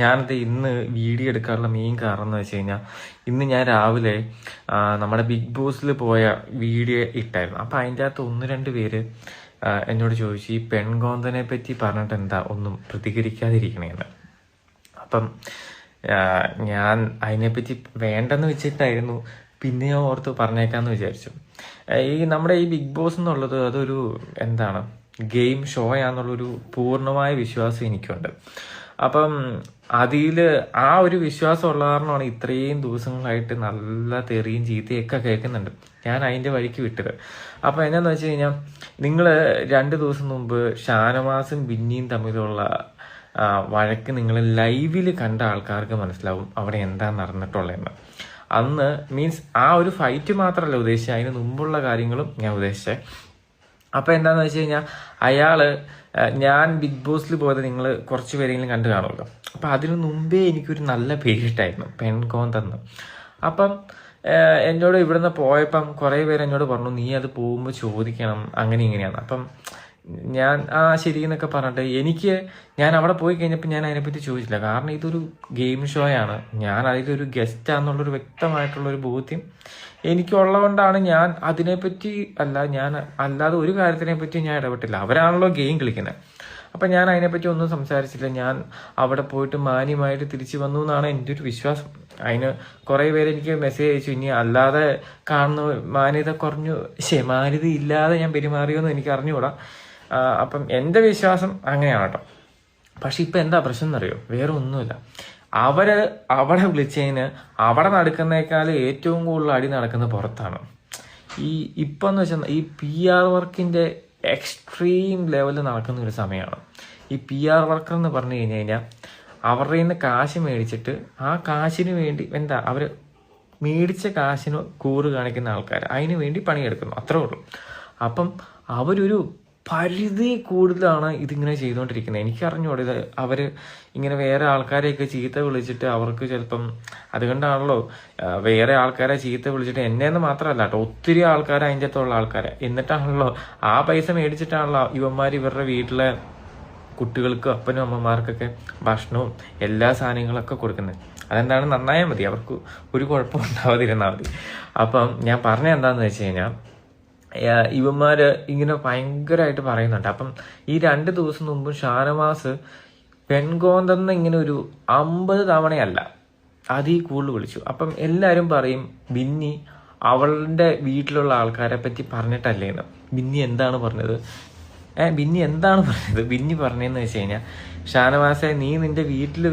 ഞാനത് ഇന്ന് വീഡിയോ എടുക്കാനുള്ള മെയിൻ കാരണം എന്ന് വെച്ച് കഴിഞ്ഞാൽ ഇന്ന് ഞാൻ രാവിലെ നമ്മുടെ ബിഗ് ബോസിൽ പോയ വീഡിയോ ഇട്ടായിരുന്നു. അപ്പം അതിൻ്റെ അകത്ത് 1-2 പേര് എന്നോട് ചോദിച്ചു ഈ പെൺകോന്തനെ പറ്റി പറഞ്ഞിട്ട് എന്താ ഒന്നും പ്രതികരിക്കാതിരിക്കണേന്ന്. അപ്പം ഞാൻ അതിനെപ്പറ്റി വേണ്ടെന്ന് വെച്ചിട്ടായിരുന്നു, പിന്നെ ഞാൻ ഓർത്ത് പറഞ്ഞേക്കാന്ന് വിചാരിച്ചു. നമ്മുടെ ഈ ബിഗ് ബോസ് എന്നുള്ളത് അതൊരു എന്താണ് ഗെയിം ഷോ ആണെന്നുള്ളൊരു പൂർണ്ണമായ വിശ്വാസം എനിക്കുണ്ട്. അപ്പം അതിൽ ആ ഒരു വിശ്വാസം ഉള്ള കാരണമാണ് ഇത്രയും ദിവസങ്ങളായിട്ട് നല്ല തെറിയും ചീത്തയൊക്കെ കേൾക്കുന്നുണ്ട്. ഞാൻ അതിൻ്റെ വഴിക്ക് വിട്ടത്. അപ്പം എന്നാന്ന് വെച്ച് കഴിഞ്ഞാൽ നിങ്ങൾ 2 ദിവസം മുമ്പ് ഷാനവാസും ബിന്നിയും തമ്മിലുള്ള വഴക്ക് നിങ്ങൾ ലൈവിൽ കണ്ട ആൾക്കാർക്ക് മനസ്സിലാവും അവിടെ എന്താ നടന്നിട്ടുള്ളതെന്ന്. അന്ന് മീൻസ് ആ ഒരു ഫൈറ്റ് മാത്രമല്ല ഉദ്ദേശിച്ചത്, അതിന് മുമ്പുള്ള കാര്യങ്ങളും ഞാൻ ഉദ്ദേശിച്ചത്. അപ്പം എന്താണെന്ന് വെച്ച് കഴിഞ്ഞാൽ ഞാൻ ബിഗ് ബോസിൽ പോയത് നിങ്ങൾ കുറച്ച് പേരെങ്കിലും കണ്ടു കാണുമല്ലോ. അപ്പം അതിനു മുമ്പേ എനിക്കൊരു നല്ല പേരിട്ടായിരുന്നു പെൺകോന്തെന്ന്. അപ്പം എന്നോട് ഇവിടുന്ന് പോയപ്പം കുറേ പേര് എന്നോട് പറഞ്ഞു നീ അത് പോകുമ്പോൾ ചോദിക്കണം അങ്ങനെ ഇങ്ങനെയാണ്. അപ്പം ഞാൻ ശരി എന്നൊക്കെ പറഞ്ഞിട്ട് ഞാൻ അവിടെ പോയി കഴിഞ്ഞപ്പോൾ ഞാൻ അതിനെപ്പറ്റി ചോദിച്ചില്ല. കാരണം ഇതൊരു ഗെയിം ഷോയാണ്, ഞാൻ അതിലൊരു ഗസ്റ്റാന്നുള്ളൊരു വ്യക്തമായിട്ടുള്ളൊരു ബോധ്യം എനിക്കുള്ളതുകൊണ്ടാണ് ഞാൻ അതിനെപ്പറ്റി ഞാൻ അല്ലാതെ ഒരു കാര്യത്തിനെ പറ്റി ഞാൻ ഇടപെട്ടില്ല. അവരാണല്ലോ ഗെയിം കളിക്കുന്നത്. അപ്പം ഞാൻ അതിനെപ്പറ്റി ഒന്നും സംസാരിച്ചില്ല. ഞാൻ അവിടെ പോയിട്ട് മാന്യമായിട്ട് തിരിച്ചു വന്നു എന്നാണ് എൻ്റെ ഒരു വിശ്വാസം. അതിന് കുറേ പേര് എനിക്ക് മെസ്സേജ് അയച്ചു, ഇനി അല്ലാതെ കാണുന്ന മാന്യത കുറഞ്ഞു മാന്യത ഇല്ലാതെ ഞാൻ പെരുമാറിയോന്ന് എനിക്ക് അറിഞ്ഞുകൂടാ. അപ്പം എൻ്റെ വിശ്വാസം അങ്ങനെയാണ് കേട്ടോ. പക്ഷെ ഇപ്പം എന്താ പ്രശ്നം എന്നറിയോ? വേറെ ഒന്നുമില്ല. അവിടെ വിളിച്ചതിന് അവിടെ നടക്കുന്നേക്കാൾ ഏറ്റവും കൂടുതൽ അടി നടക്കുന്നത് പുറത്താണ്. ഇപ്പം എന്ന് വെച്ചാൽ ഈ PR വർക്കിൻ്റെ എക്സ്ട്രീം ലെവലിൽ നടക്കുന്ന ഒരു സമയമാണ്. ഈ PR വർക്കർ എന്ന് പറഞ്ഞു കഴിഞ്ഞാൽ അവരുടെ നിന്ന് കാശ് മേടിച്ചിട്ട് ആ കാശിന് വേണ്ടി അവർ മേടിച്ച കാശിന് കൂറ് കാണിക്കുന്ന ആൾക്കാർ അതിന് വേണ്ടി പണിയെടുക്കുന്നു, അത്രേ ഉള്ളൂ. അപ്പം അവരൊരു പരിധി കൂടുതലാണ് ഇതിങ്ങനെ ചെയ്തുകൊണ്ടിരിക്കുന്നത്. എനിക്കറിഞ്ഞൂടെ ഇത് അവർ ഇങ്ങനെ വേറെ ആൾക്കാരെയൊക്കെ ചീത്ത വിളിച്ചിട്ട് അവർക്ക് ചിലപ്പം അതുകൊണ്ടാണല്ലോ വേറെ ആൾക്കാരെ ചീത്ത വിളിച്ചിട്ട് എന്നെന്ന് മാത്രമല്ല കേട്ടോ, ഒത്തിരി ആൾക്കാർ അതിൻ്റെ അകത്തുള്ള ആൾക്കാരെ എന്നിട്ടാണല്ലോ ആ പൈസ മേടിച്ചിട്ടാണല്ലോ ഇവരുടെ വീട്ടിലെ കുട്ടികൾക്കും അപ്പനും അമ്മമാർക്കൊക്കെ ഭക്ഷണവും എല്ലാ സാധനങ്ങളൊക്കെ കൊടുക്കുന്നത്. അതെന്താണ് നന്നായാൽ മതി, അവർക്ക് ഒരു കുഴപ്പം ഉണ്ടാവാതിരുന്നാൽ മതി. അപ്പം ഞാൻ പറഞ്ഞ എന്താണെന്ന് വെച്ച് കഴിഞ്ഞാൽ ഇവന്മാര് ഇങ്ങനെ ഭയങ്കരമായിട്ട് പറയുന്നുണ്ട്. അപ്പം ഈ 2 ദിവസം മുമ്പ് ഷാനവാസ് പെൺകോന്തെന്ന് ഇങ്ങനെ ഒരു 50 തവണയല്ല അതിൽ കൂടുതൽ വിളിച്ചു. അപ്പം എല്ലാവരും പറയും ബിന്നി അവളുടെ വീട്ടിലുള്ള ആൾക്കാരെ പറ്റി പറഞ്ഞിട്ടല്ലേന്ന്. ബിന്നി എന്താണ് പറഞ്ഞത്? ബിന്നി പറഞ്ഞതെന്ന് വെച്ച് കഴിഞ്ഞാൽ ഷാനവാസെ നീ നിന്റെ വീട്ടിൽ